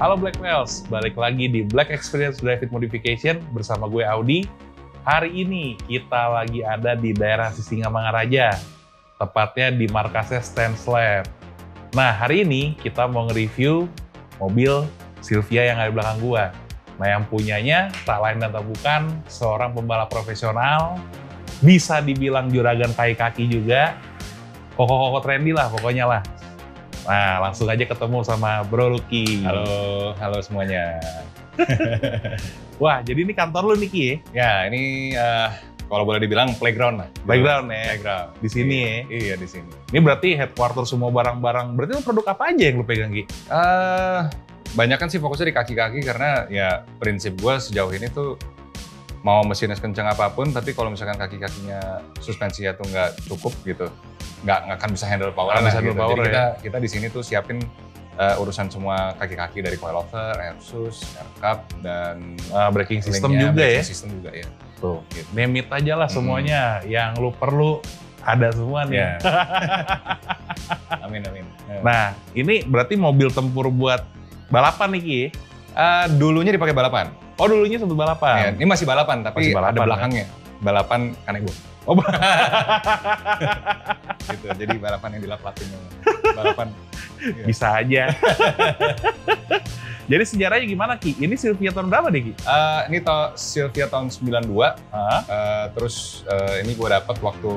Halo Black Wheels, balik lagi di Black Experience Drive-It Modification bersama gue Audi. Hari ini kita lagi ada di daerah Sisingamangaraja, tepatnya di markasnya Stance Lab. Nah, hari ini kita mau nge-review mobil Silvia yang ada di belakang gua. Nah, yang punyanya tak lain dan tak bukan seorang pembalap profesional, bisa dibilang juragan kaki juga, koko-koko trendy lah pokoknya lah. Nah, langsung aja ketemu sama Bro Lucky. Halo semuanya. Wah, jadi ini kantor lu nih, Ki? Ya, ini kalau boleh dibilang playground lah. Playground ya? Playground. Di sini ya? Iya, di sini. Ini berarti headquarter semua barang-barang. Berarti lu produk apa aja yang lu pegang, Ki? Banyak kan sih fokusnya di kaki-kaki karena ya prinsip gue sejauh ini tuh mau mesinnya kencang apapun, tapi kalau misalkan kaki-kakinya suspensinya tuh nggak cukup gitu, nggak akan bisa handle power. Gitu. Jadi kita di sini tuh siapin urusan semua kaki-kaki dari coilover, air sus, air cup, dan braking system juga ya? System juga ya. Tuh, gitu. Name it aja lah semuanya. Yang lu perlu ada semua nih. Yeah. Amin. Nah, ini berarti mobil tempur buat balapan nih, Ki? Dulunya dipakai balapan. Oh, dulunya sempat balapan? Ya, ini masih balapan, tapi masih balapan, ada belakangnya. Ya? Balapan kanebo. Oh, gitu, jadi balapan yang dilap-lapin. Balapan. Ya. Bisa aja. Jadi sejarahnya gimana, Ki? Ini Silvia tahun berapa deh, Ki? Ini Silvia tahun 92. Terus ini gue dapet waktu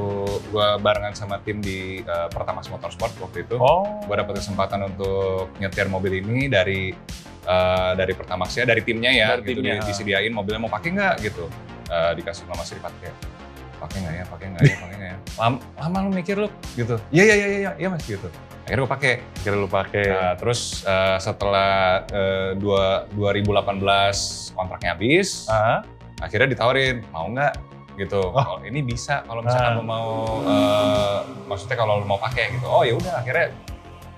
gue barengan sama tim di Pertamax Motorsport waktu itu. Gue dapet kesempatan untuk nyetir mobil ini dari Pertamax ya, dari timnya ya. Dari gitu, timnya. Disediain mobilnya mau pakai nggak gitu. Dikasih sama Mas Rifat kayak, pakai nggak ya. Lama lu mikir lu gitu. Iya Mas gitu. Akhirnya gue pakai. Terus setelah 2018 kontraknya habis, akhirnya ditawarin, mau nggak gitu. Kalau ini bisa, kalau misalkan lo mau, maksudnya kalau lo mau pakai gitu. Oh ya udah, akhirnya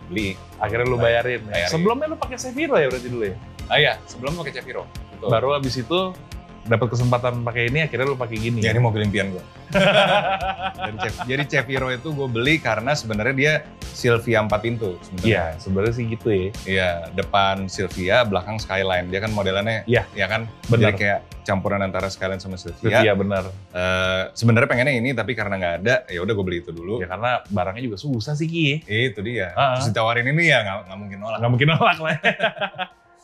beli. Akhirnya lu bayarin. Sebelumnya lu pakai Ceviro ya berarti dulu ya? Iya, sebelum pakai Ceviro. Betul. Baru habis itu dapat kesempatan pakai ini, akhirnya lu pakai gini. Ya, ini mobil impian gue. Jadi Ceviro itu gue beli karena sebenarnya dia Silvia 4 pintu. Iya, sebenarnya sih gitu ya. Iya, depan Silvia, belakang Skyline. Dia kan modelannya, ya kan, bener. Jadi kayak campuran antara Skyline sama Silvia. Iya benar. Sebenarnya pengennya ini, tapi karena nggak ada, ya udah gue beli itu dulu. Ya karena barangnya juga susah sih, Ki. Itu dia. Terus ditawarin ini ya nggak mungkin nolak. Nggak mungkin nolak lah.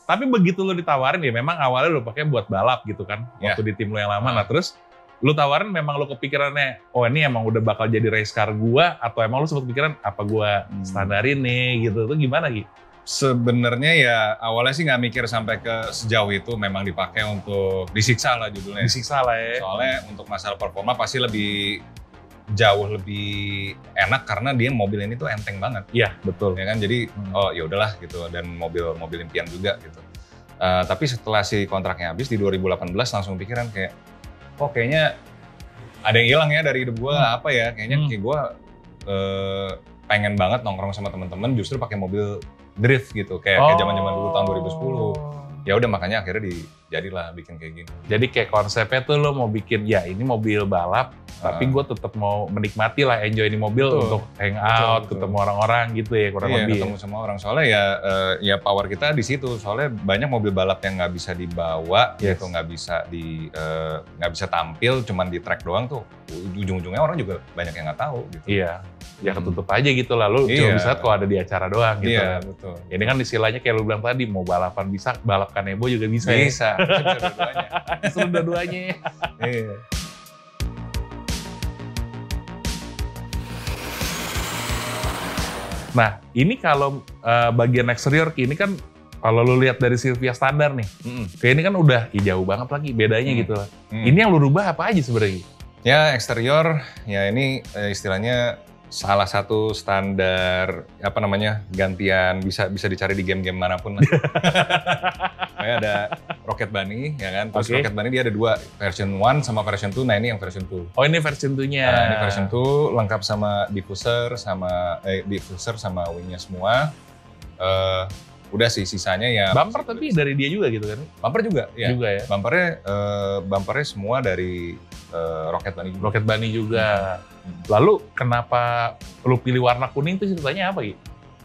Tapi begitu lu ditawarin ya memang awalnya lu pakai buat balap gitu kan, waktu di tim lu yang lama. Nah terus lu tawarin memang lu kepikirannya, oh ini emang udah bakal jadi race car gua, atau emang lu sempat pikiran apa gua standarin nih gitu, tuh gimana Ki? Sebenarnya ya awalnya sih nggak mikir sampai ke sejauh itu, memang dipakai untuk disiksa lah judulnya. Disiksa lah ya. Soalnya untuk masalah performa pasti jauh lebih enak karena dia mobil ini tuh enteng banget. Iya, betul. Ya kan, jadi oh ya udahlah gitu, dan mobil impian juga gitu. Tapi setelah si kontraknya habis di 2018 langsung pikiran kayak, kok kayaknya ada yang hilang ya dari hidup gue, apa ya? Kayaknya kayak gue pengen banget nongkrong sama teman-teman justru pakai mobil drift gitu, kayak zaman-zaman dulu tahun 2010. Ya udah makanya akhirnya jadilah bikin kayak gini. Jadi kayak konsepnya tuh lo mau bikin, ya ini mobil balap, tapi gue tetap mau menikmati lah, enjoy ini mobil untuk hangout, ketemu orang-orang gitu ya, kurang lebih. Ketemu sama orang, soalnya ya power kita di situ. Soalnya banyak mobil balap yang nggak bisa dibawa, gitu, nggak bisa tampil, cuman di track doang tuh. Ujung-ujungnya orang juga banyak yang nggak tahu. Gitu. Iya. Ya ketutup aja gitu lah, lu cuma bisa kalau ada di acara doang gitu. Iya, betul. Ini kan istilahnya kayak lu bilang tadi, mau balapan bisa, balap kanebo juga bisa. Bisa dua-duanya. Seru dua-duanya. Iya. Nah, ini kalau bagian eksterior, ini kan kalau lu lihat dari Silvia standar nih, kayak ini kan udah jauh banget lagi bedanya gitu lah. Ini yang lu rubah apa aja sebenarnya? Ya eksterior, ya ini istilahnya salah satu standar apa namanya gantian bisa dicari di game-game manapun lah. Kayak ada Rocket Bunny ya kan, terus Rocket Bunny dia ada dua, version 1 sama version 2. Nah ini yang version 2. Oh ini version 2-nya. Nah, ini version 2 lengkap sama diffuser sama wingnya semua. Udah sih sisanya ya. Bumper tapi dari dia juga gitu kan? Bumper juga ya. Juga ya. Bumpernya semua dari Rocket Bunny. Rocket Bunny juga. Lalu kenapa lu pilih warna kuning itu ceritanya apa gitu?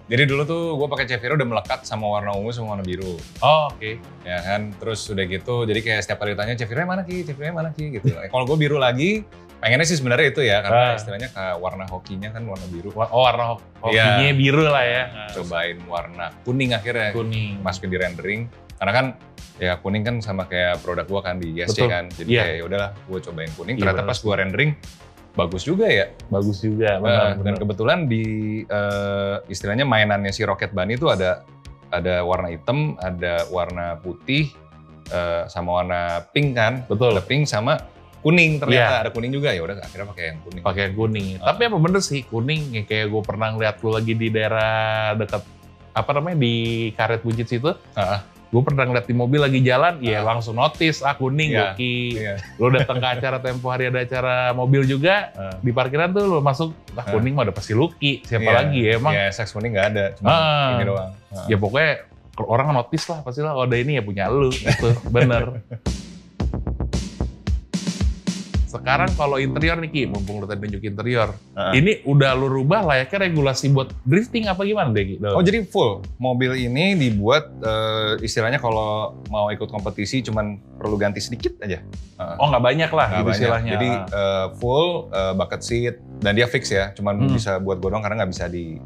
Jadi dulu tuh gue pakai Ceviro udah melekat sama warna ungu sama warna biru. Oh, oke. Ya kan, terus udah gitu, jadi kayak setiap kali ditanya Ceviro mana Ki, Ceviro mana Ki gitu. Kalau gue biru lagi, pengennya sih sebenarnya itu ya, karena istilahnya warna hokinya kan warna biru. Oh, warna hokinya biru lah ya. Cobain warna kuning akhirnya. Kuning. Masukin di rendering. Karena kan ya kuning kan sama kayak produk gua kan di ISC kan. Jadi kayak ya udahlah gua cobain kuning. Ternyata pas gua rendering bagus juga ya. Bagus juga, benar. Dan kebetulan di istilahnya mainannya si Rocket Bunny itu ada warna hitam, ada warna putih, sama warna pink kan. Betul. Ada pink sama kuning ternyata ada kuning juga, ya udah akhirnya pakai yang kuning. Pakai yang kuning. Tapi apa bener sih kuning, kayak gue pernah ngeliat lu lagi di daerah dekat apa namanya di Karet Buncit situ. Gue pernah ngeliat di mobil lagi jalan, ya langsung notice kuning Lucky. Lu datang ke acara tempo hari ada acara mobil juga, di parkiran tuh lu masuk kuning mah udah pasti Lucky. Siapa lagi ya emang? Ya seks kuning nggak ada, cuma ini doang. Ya pokoknya orang notice lah pastilah, oh ada ini ya punya lu gitu. Bener. Sekarang kalau interior nih Ki, mumpung lu tadi nunjuk interior, ini udah lu rubah layaknya regulasi buat drifting apa gimana deh Ki? Oh jadi full, mobil ini dibuat istilahnya kalau mau ikut kompetisi cuman perlu ganti sedikit aja. Oh nggak banyak lah gitu istilahnya. Jadi full bucket seat, dan dia fix ya, cuman bisa buat godong karena nggak bisa di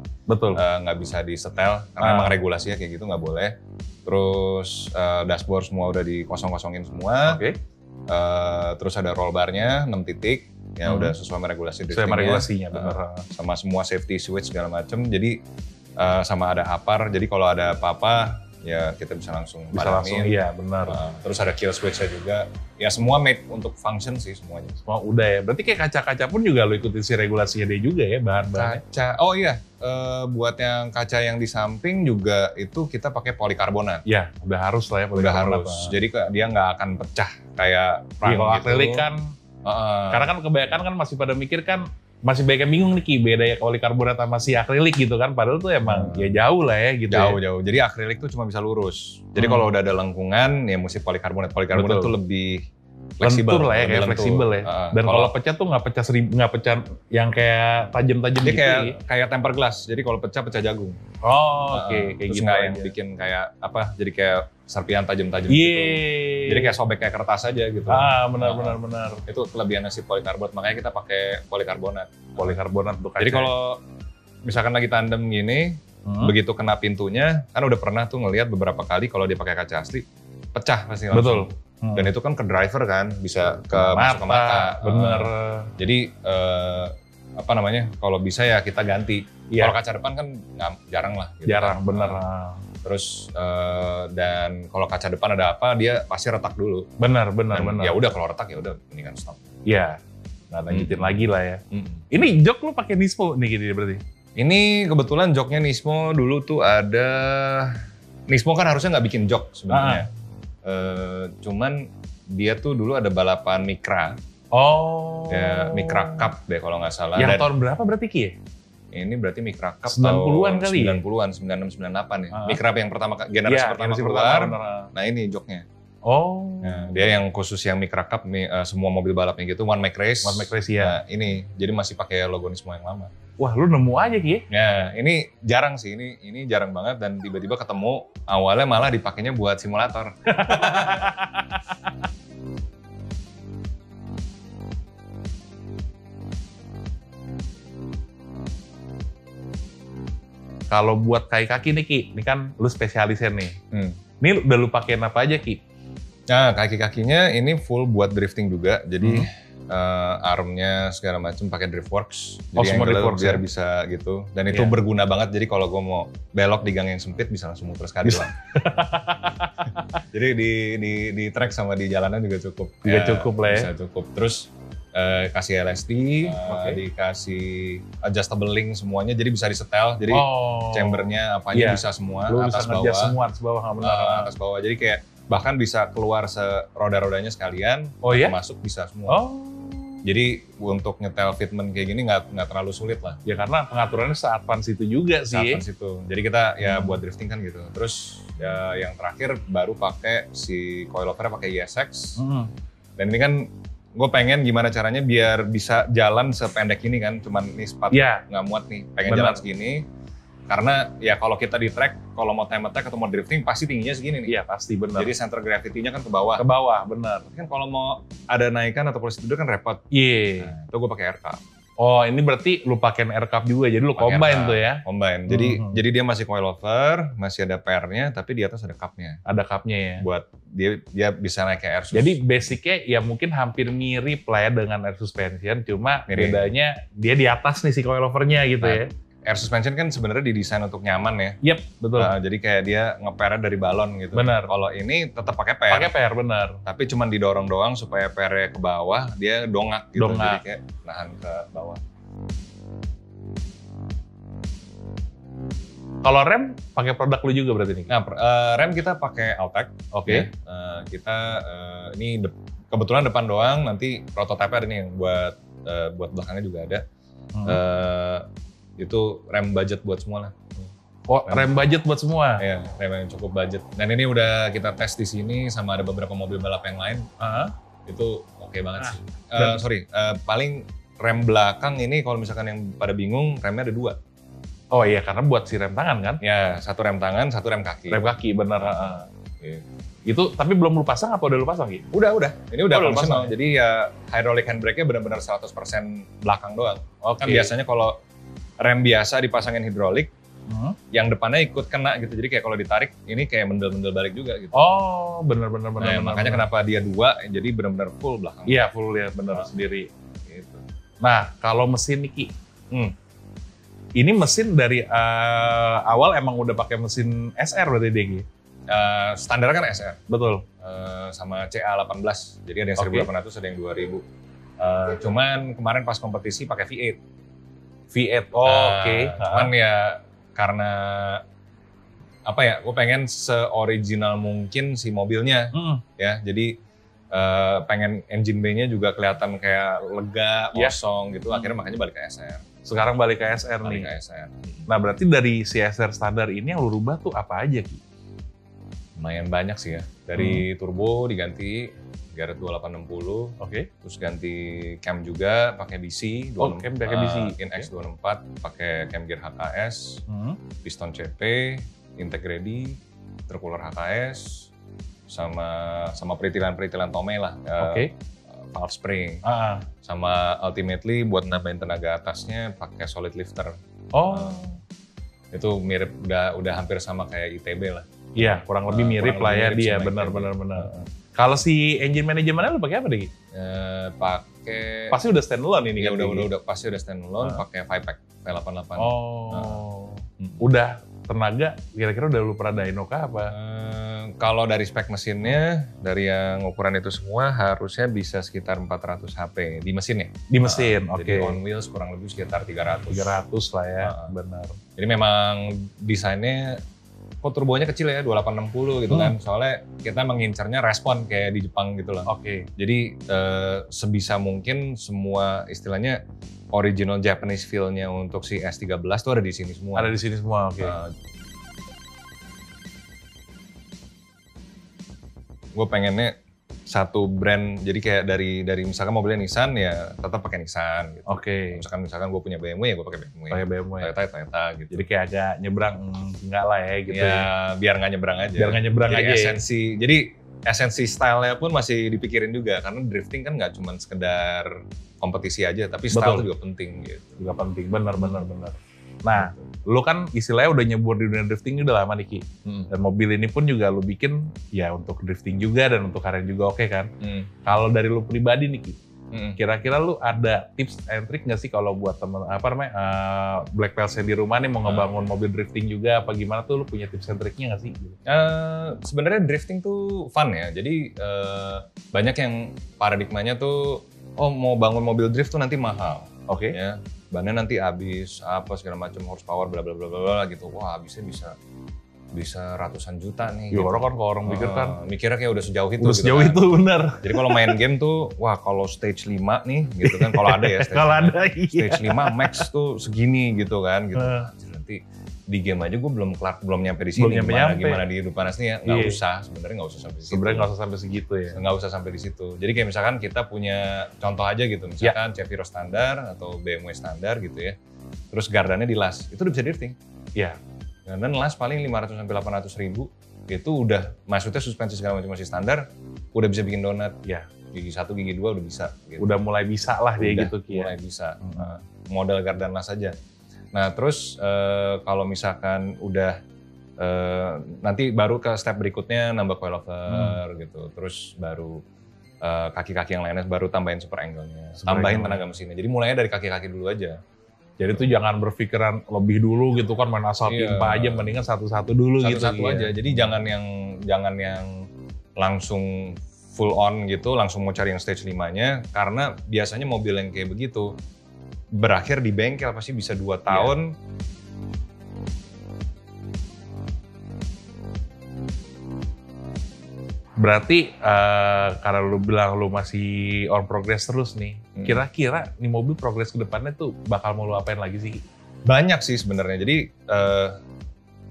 nggak bisa di setel karena emang regulasinya kayak gitu nggak boleh. Terus dashboard semua udah dikosong-kosongin semua. Terus ada roll bar-nya 6 titik, ya udah sesuai sama regulasi driftingnya. Sesuai regulasinya, benar. Sama semua safety switch segala macem. Jadi sama ada APAR, jadi kalau ada apa-apa ya kita bisa langsung padamin. Iya benar. Terus ada kill switch-nya juga. Ya semua made untuk function sih semuanya. Semua udah ya. Berarti kayak kaca-kaca pun juga lo ikutin si regulasinya dia juga ya bahan-bahannya. Kaca. Oh iya. Buat yang kaca yang di samping juga itu kita pakai polikarbonat. Ya, udah harus lah ya polikarbonat. Udah harus. Jadi dia nggak akan pecah kayak prang gitu. Akrilik kan. Karena kan kebanyakan kan masih pada mikir kan, masih banyak yang bingung nih Ki, beda ya polikarbonat sama si akrilik gitu kan. Padahal tuh emang ya jauh lah ya gitu. Jauh. Jadi akrilik tuh cuma bisa lurus. Jadi kalau udah ada lengkungan ya mesti polikarbonat. Polikarbonat tuh lebih fleksibel lah ya, kayak fleksibel ya. Dan kalau pecah tuh nggak pecah yang kayak tajam-tajam gitu. Kayak tempered glass. Jadi kalau pecah jagung. Oh, oke. Kayak gitu. Nggak yang bikin kayak apa? Jadi kayak serpihan tajam-tajam gitu. Jadi kayak sobek kayak kertas aja gitu. Benar. Itu kelebihannya si polikarbonat. Makanya kita pakai polikarbonat. Polikarbonat untuk kaca. Jadi kalau misalkan lagi tandem gini, begitu kena pintunya, kan udah pernah tuh ngelihat beberapa kali kalau dia pakai kaca asli, pecah pasti langsung. Betul. Dan itu kan ke driver kan, bisa masuk ke mata. Bener. Jadi apa namanya, kalau bisa ya kita ganti. Kalau kaca depan kan jarang lah. Gitu jarang, bener. Terus dan kalau kaca depan ada apa, dia pasti retak dulu. Bener. Ya udah kalau retak ya udah ini kan stop. Iya. Nah lanjutin lagi lah ya. Ini jok lu pakai Nismo nih gini berarti? Ini kebetulan joknya Nismo dulu tuh ada. Nismo kan harusnya nggak bikin jok sebenarnya. Cuman dia tuh dulu ada balapan Micra. Oh. Ya, Micra Cup deh kalau nggak salah. Yang tahun berapa berarti Ki? Ini berarti Micra Cup 90-an kali 90-an, 96, 98 ya. Micra yang pertama, generasi pertama keluar. Nah ini joknya. Oh. Nah, dia yang khusus yang Micra Cup, semua mobil balapnya gitu, One Make Race. One Make Race ya. Nah, ini, jadi masih pakai logo Nismo yang lama. Wah, lu nemu aja Ki? Ya, ini jarang sih, ini jarang banget dan tiba-tiba ketemu, awalnya malah dipakainya buat simulator. Kalau buat kaki-kaki nih Ki, ini kan lu spesialisnya nih. Ini udah lu pakein apa aja Ki? Nah, kaki-kakinya ini full buat drifting juga. Jadi armnya segala macam pakai Driftworks. Jadi semua Driftworks biar bisa gitu. Dan itu berguna banget. Jadi kalau gue mau belok di gang yang sempit bisa langsung muter sekali lah. Jadi di track sama di jalanan juga cukup. Cukup lah ya. Bisa cukup. Terus kasih LSD, dikasih adjustable link semuanya, jadi bisa disetel. Jadi chambernya apanya bisa semua, lu atas bisa bawah. Semua atas bawah nggak benar. Atas bawah. Jadi kayak bahkan bisa keluar roda-rodanya sekalian, masuk bisa semua. Jadi untuk nyetel fitment kayak gini nggak terlalu sulit lah. Ya karena pengaturannya se-advance itu juga sih. Se-advance itu. Jadi kita ya buat drifting kan gitu. Terus ya yang terakhir baru pakai si coilover pakai ESX. Dan ini kan gue pengen gimana caranya biar bisa jalan sependek ini kan, cuman nih sepatu nggak muat nih, pengen jalan segini. Karena ya kalau kita di track, kalau mau time attack atau mau drifting pasti tingginya segini nih. Iya pasti benar. Jadi center gravity-nya kan ke bawah. Ke bawah, benar. Kan kalau mau ada naikan atau posisi tidur kan repot. Iya. Nah, itu gue pakai air cup. Oh ini berarti lu pakai air cup juga, jadi lu Pakai combine air cup, tuh ya? Combine. Jadi dia masih coilover, masih ada pairnya, tapi di atas ada cupnya. Ada cupnya ya? Buat dia bisa naik ke air sus. Jadi basicnya ya mungkin hampir mirip lah ya dengan air suspension, cuma bedanya dia di atas nih si coilovernya gitu ya? Air suspension kan sebenarnya didesain untuk nyaman ya. Yep, betul. Jadi kayak dia nge-pair dari balon gitu. Benar. Kalau ini tetap pakai pair. Pakai pair, benar. Tapi cuma didorong doang supaya pairnya ke bawah, dia dongak gitu. Dongak. Jadi kayak nahan ke bawah. Kalau rem pakai produk lu juga berarti nih? Nah, rem kita pakai Altec. Oke. Kita ini kebetulan depan doang, nanti prototipe ada nih yang buat belakangnya juga ada. Itu rem budget buat semua lah. Oh, rem budget buat semua? Iya, rem yang cukup budget. Dan ini udah kita tes di sini sama ada beberapa mobil balap yang lain. Itu oke banget sih. Paling rem belakang ini kalau misalkan yang pada bingung, remnya ada 2. Oh iya, karena buat si rem tangan kan? Ya, 1 rem tangan, 1 rem kaki. Rem kaki, bener. Itu tapi belum lu pasang apa udah lu pasang, Ki? Udah. Ini udah pasang. fungsional. Jadi ya hydraulic handbrake-nya benar-benar 100% belakang doang. Kan biasanya kalau rem biasa dipasangin hidrolik, yang depannya ikut kena gitu. Jadi kayak kalau ditarik, ini kayak mendel-mendel balik juga gitu. Oh, bener. Makanya kenapa dia 2, jadi benar-benar full belakang. Iya, full ya, bener sendiri. Gitu. Nah, kalau mesin nih, Ki. Ini mesin dari awal emang udah pakai mesin SR berarti dia, Ki? Standar kan SR. Betul. Sama CA18. Jadi ada yang 1800, ada yang 2000. Cuman kemarin pas kompetisi pakai V8. V8, cuman ya karena apa ya, gue pengen se-original mungkin si mobilnya, ya. Jadi pengen engine bay-nya juga kelihatan kayak lega, kosong gitu. Akhirnya makanya balik ke SR. Sekarang balik ke SR nih. Ke SR. Nah berarti dari si SR standar ini yang lu rubah tuh apa aja, Ki? Lumayan banyak sih ya. Dari turbo diganti Garrett 2860, terus ganti cam juga pakai BC, cam pakai BC, INX 264 pakai cam gear HKS, piston CP, intake ready, intercooler HKS, sama peritilan Tomei lah, valve spring, sama ultimately buat nambahin tenaga atasnya pakai solid lifter. Itu mirip udah hampir sama kayak ITB lah. Iya, kurang lebih mirip lah ya dia, benar. Kalau si engine manajemennya lu pakai apa deh? Pakai. Pasti udah standalone ini ya, kan? Udah pasti udah standalone. Pakai Vipack V88. Udah tenaga. Kira-kira udah lu pernah dyno kah apa? Kalau dari spek mesinnya, dari yang ukuran itu semua harusnya bisa sekitar 400 HP di mesinnya. Di mesin, oke. Jadi on wheels kurang lebih sekitar 300. 300 lah ya, benar. Jadi memang desainnya kok turbonya kecil ya, 2860 gitu kan. Soalnya kita mengincarnya respon kayak di Jepang gitu loh. Jadi sebisa mungkin semua istilahnya original Japanese feel-nya untuk si S13 tuh ada di sini semua. Ada di sini semua, Gue pengennya satu brand, jadi kayak dari misalkan mobilnya Nissan ya tetap pakai Nissan gitu. Misalkan gue punya BMW ya gue pakai BMW. Toyota gitu. Jadi kayak agak nyebrang enggak lah ya gitu. Ya biar nggak nyebrang aja. Jadi esensi. Jadi esensi style-nya pun masih dipikirin juga karena drifting kan nggak cuma sekedar kompetisi aja, tapi style itu juga penting gitu. Juga penting, benar. Nah, lu kan istilahnya udah nyebur di dunia drifting udah lama nih, Ki. Dan mobil ini pun juga lu bikin ya untuk drifting juga dan untuk karir juga kan. Kalau dari lu pribadi nih, Ki, kira-kira lu ada tips and trick nggak sih kalau buat temen Black Pals di rumah nih mau ngebangun mobil drifting juga apa gimana tuh, lu punya tips and tricknya nggak sih? Sebenarnya drifting tuh fun ya. Jadi banyak yang paradigmanya tuh mau bangun mobil drift tuh nanti mahal. Ya. Bannya nanti habis apa segala macam horsepower bla bla bla bla gitu. Wah, habisnya bisa ratusan juta nih. Ya gitu. Orang kan kalau orang mikir kan mikirnya kayak udah sejauh itu. Udah sejauh itu benar. Jadi kalau main game tuh, wah kalau stage 5 nih gitu kan, kalau ada ya stage 5. Kalau ada stage 5 max tuh segini gitu kan gitu. Nanti di game aja gue belum nyampe di sini. Gimana di hidup aslinya nggak usah, sebenarnya nggak usah sampai situ. Sebenarnya nggak usah sampai segitu ya. Nggak usah sampai di situ. Jadi kayak misalkan kita punya contoh aja gitu, misalkan Ceviro standar atau BMW standar gitu ya. Terus gardannya di las, itu udah bisa drifting. Iya. Dan las paling 500 sampai 800 ribu itu udah, maksudnya suspensi segala macam masih standar, udah bisa bikin donat. Iya. Gigi 1, gigi 2 udah bisa. Gitu. Udah mulai bisa lah dia udah, gitu Ki. Mulai bisa. Modal gardan las aja. Nah terus kalau misalkan udah nanti baru ke step berikutnya nambah coilover gitu. Terus baru kaki-kaki yang lainnya baru tambahin super angle-nya. Tambahin tenaga mesinnya. Jadi mulainya dari kaki-kaki dulu aja. Jadi tuh jangan berpikiran lebih dulu gitu kan, main asal timpa aja, mendingan satu-satu dulu gitu. Satu-satu aja. Jadi jangan yang langsung full on gitu, langsung mau cari yang stage 5-nya, karena biasanya mobil yang kayak begitu berakhir di bengkel pasti bisa 2 tahun. Berarti karena lu bilang lu masih on progress terus nih, kira-kira nih mobil progress ke depannya tuh bakal mau lu apain lagi sih? Banyak sih sebenarnya. Jadi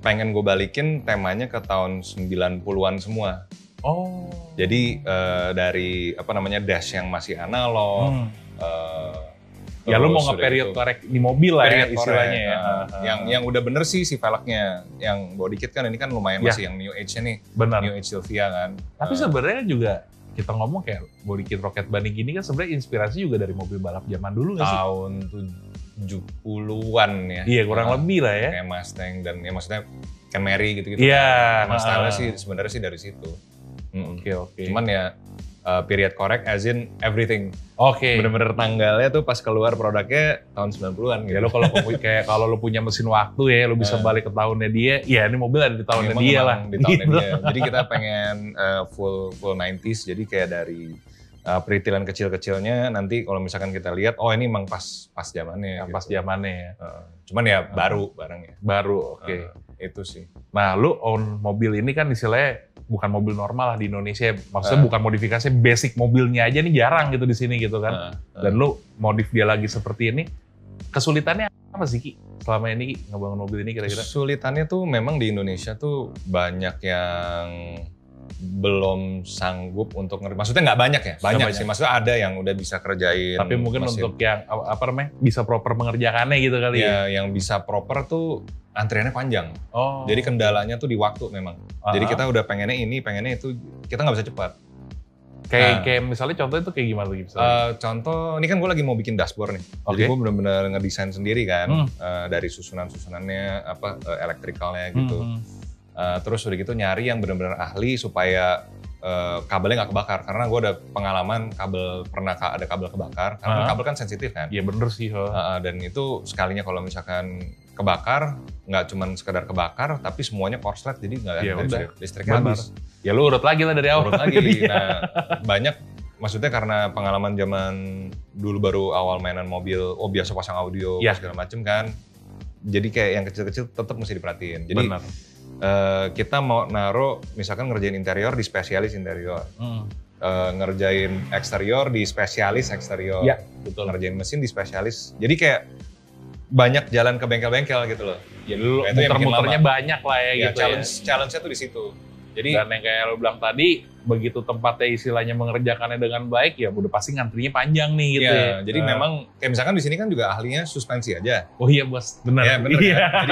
pengen gue balikin temanya ke tahun 90-an semua. Oh. Jadi dari dash yang masih analog. Ya lu mau nge-period korek di mobil lah ya istilahnya ya. Yang udah bener sih si velgnya. Yang bawa dikit kan, ini kan lumayan masih yang New Age-nya nih. Benar. New Age Silvia kan. Tapi sebenarnya juga kita ngomong kayak body kit Rocket Bunny gini kan sebenarnya inspirasi juga dari mobil balap zaman dulu nggak sih? Tahun 70-an ya. Iya kurang lebih lah ya. Kayak Mustang dan ya maksudnya Camry gitu-gitu. Iya. Emang style-nya sih sebenarnya sih dari situ. Oke. Cuman ya period correct as in everything. Oke. Bener-bener tanggalnya tuh pas keluar produknya tahun 90-an gitu. Ya lo kalau lo punya mesin waktu ya, lo bisa balik ke tahunnya dia. Ya ini mobil ada di tahunnya dia lah. Di tahunnya dia. Jadi kita pengen full 90s. Jadi kayak dari peritilan kecil-kecilnya nanti kalau misalkan kita lihat, oh ini emang pas zamannya. Pas zamannya ya. Cuman ya baru barangnya. Baru, oke. Itu sih. Nah lu own mobil ini kan istilahnya bukan mobil normal lah di Indonesia. Maksudnya bukan modifikasi, basic mobilnya aja nih jarang gitu di sini gitu kan. Dan lu modif dia lagi seperti ini. Kesulitannya apa sih Ki? Selama ini Ki, ngebangun mobil ini kira-kira? Kesulitannya tuh memang di Indonesia tuh banyak yang belum sanggup untuk ngerti. Maksudnya nggak banyak ya? Banyak sih. Maksudnya ada yang udah bisa kerjain. Tapi mungkin untuk yang bisa proper mengerjakannya gitu kali ya? Yang bisa proper tuh antriannya panjang. Oh. Jadi kendalanya tuh di waktu memang. Jadi kita udah pengennya ini, pengennya itu, kita nggak bisa cepat. Kayak misalnya contohnya tuh kayak gimana gitu? Contoh, ini kan gue lagi mau bikin dashboard nih. Jadi gue benar-benar ngedesain sendiri kan. Dari susunan-susunannya, elektrikalnya gitu. Terus udah gitu nyari yang benar-benar ahli supaya kabelnya nggak kebakar. Karena gue ada pengalaman pernah ada kabel kebakar. Karena kabel kan sensitif kan. Iya bener sih. Dan itu sekalinya kalau misalkan kebakar, nggak cuma sekedar kebakar, tapi semuanya korslet, jadi nggak ada listriknya habis. Ya lu urut lagi lah dari awal. Urut lagi. Nah banyak, maksudnya karena pengalaman zaman dulu baru awal mainan mobil, biasa pasang audio segala macem kan. Jadi kayak yang kecil-kecil tetap mesti diperhatiin. Jadi kita mau naruh, misalkan ngerjain interior di spesialis interior. Ngerjain eksterior di spesialis eksterior. Iya, betul. Ngerjain mesin di spesialis. Jadi kayak banyak jalan ke bengkel-bengkel gitu loh. Ya dulu muter-muternya banyak lah ya gitu challenge-nya tuh di situ. Jadi, dan yang kayak lo bilang tadi, begitu tempatnya istilahnya mengerjakannya dengan baik, ya udah pasti ngantrinya panjang nih gitu ya. Jadi memang, kayak misalkan di sini kan juga ahlinya suspensi aja. Oh iya bos, benar. Ya benar kan?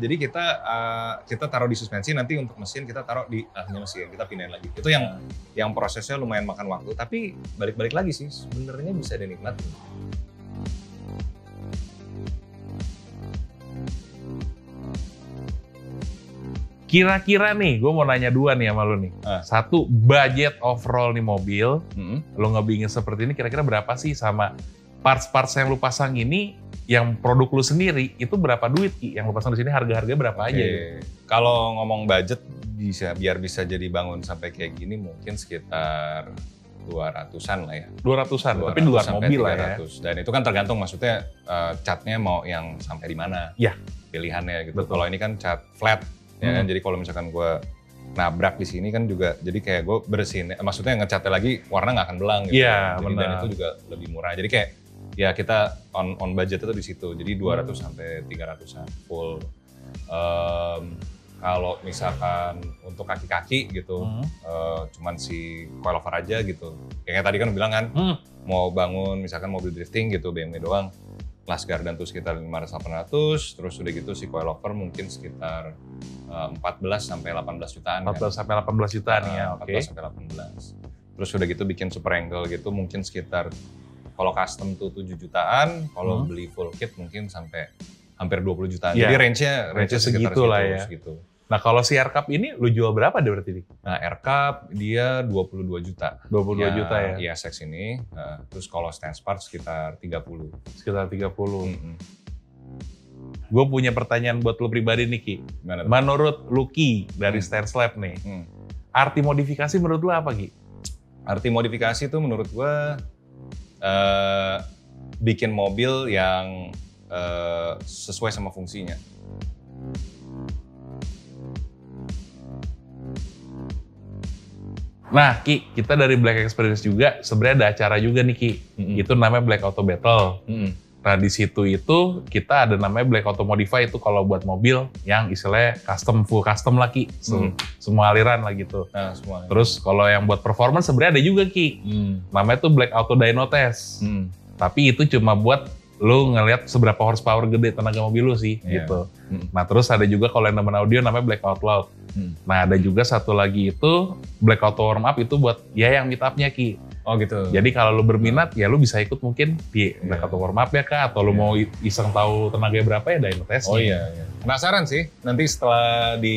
Jadi kita taruh di suspensi, nanti untuk mesin kita taruh di ahlinya mesin, kita pindahin lagi. Itu yang prosesnya lumayan makan waktu, tapi balik-balik lagi sih, sebenarnya bisa dinikmatin. Kira-kira nih, gue mau nanya dua nih sama lu nih. Satu, budget overall nih mobil, lo ngebingin seperti ini kira-kira berapa sih, sama parts-parts yang lu pasang ini, yang produk lu sendiri, itu berapa duit Ki? Yang lu pasang di sini harga-harganya berapa aja? Gitu? Kalau ngomong budget, biar bisa jadi bangun sampai kayak gini mungkin sekitar 200-an lah ya. 200-an, tapi di luar mobil lah ya. Dan itu kan tergantung maksudnya catnya mau yang sampai di mana pilihannya gitu. Kalau ini kan cat flat. Ya kan? Jadi kalau misalkan gue nabrak di sini kan juga, jadi kayak gue bersihin, maksudnya ngecatnya lagi warna nggak akan belang gitu. Iya, benar. Dan itu juga lebih murah. Jadi kayak ya kita on budget itu di situ. Jadi 200 sampai 300-an full. Kalau misalkan untuk kaki-kaki gitu, cuman si coilover aja gitu. Kayak tadi kan bilang kan, mau bangun misalkan mobil drifting gitu, BMW doang. Last Garden tuh sekitar 500-800, terus udah gitu si coilover mungkin sekitar 14 sampai 18 jutaan. 14 sampai 18 jutaan ya, oke. 14 sampai 18. Terus udah gitu bikin super angle gitu mungkin sekitar, kalau custom tuh 7 jutaan, kalau beli full kit mungkin sampai hampir 20 jutaan. Ya. Jadi range-nya segitu lah ya. Segitu. Nah kalau si R-Cup ini lu jual berapa deh berarti? Nah R-Cup dia 22 juta. 22 juta ya? Iya, sex ini. Terus kalau stance part sekitar 30. Sekitar 30. Gue punya pertanyaan buat lu pribadi nih Ki. Gimana tuh? Menurut lu Ki, dari Stance Lab nih, arti modifikasi menurut lu apa Ki? Arti modifikasi itu menurut gue bikin mobil yang sesuai sama fungsinya. Nah Ki, kita dari Black Experience juga sebenarnya ada acara juga nih Ki. Itu namanya Black Auto Battle. Nah di situ itu kita ada namanya Black Auto Modify, itu kalau buat mobil yang istilahnya custom, full custom lah Ki. Semua aliran lah gitu. Nah, semua. Terus kalau yang buat performance sebenarnya ada juga Ki. Namanya tuh Black Auto Dyno Test. Tapi itu cuma buat lu ngelihat seberapa horsepower gede tenaga mobil lu sih gitu. Nah terus ada juga kalau yang namanya audio namanya Black Out Loud. Nah ada juga satu lagi itu Black Auto Warm Up, itu buat ya yang meet up-nya Ki. Oh gitu. Jadi kalau lu berminat ya lu bisa ikut mungkin di Black Auto Warm Up ya Kak, atau lu mau iseng tahu tenaganya berapa ya dyno test. Oh iya. Penasaran sih nanti setelah di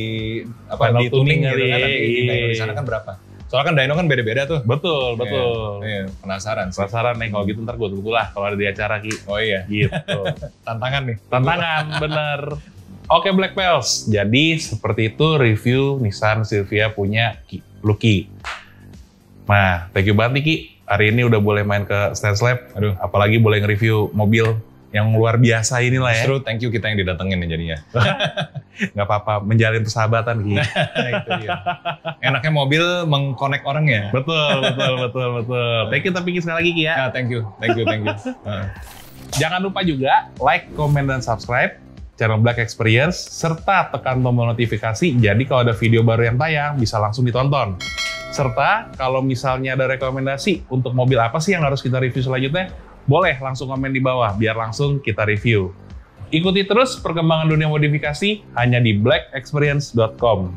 Final di tuning gitu kali. kan, nanti di dyno di sana kan berapa? Soalnya kan dyno kan beda-beda tuh. Betul. Iya, penasaran sih. Penasaran nih, kalau gitu ntar gue tunggu lah kalau ada di acara Ki. Oh iya. Gitu. Tantangan nih. Tantangan, bener. Oke Black Pals, jadi seperti itu review Nissan Silvia punya Lucky. Nah, thank you banget nih Ki. Hari ini udah boleh main ke Stance Lab. Aduh. Apalagi boleh nge-review mobil yang luar biasa inilah ya. Justru thank you kita yang didatengin nih jadinya. Nggak apa-apa, menjalin persahabatan Ki. Itu dia. Enaknya mobil mengkonek orang ya. Betul. Thank you tapi sekali lagi Ki ya. Nah, thank you. Jangan lupa juga like, comment, dan subscribe channel Black Experience, serta tekan tombol notifikasi, jadi kalau ada video baru yang tayang, bisa langsung ditonton. Serta, kalau misalnya ada rekomendasi untuk mobil apa sih yang harus kita review selanjutnya, boleh langsung komen di bawah, biar langsung kita review. Ikuti terus perkembangan dunia modifikasi hanya di blackexperience.com.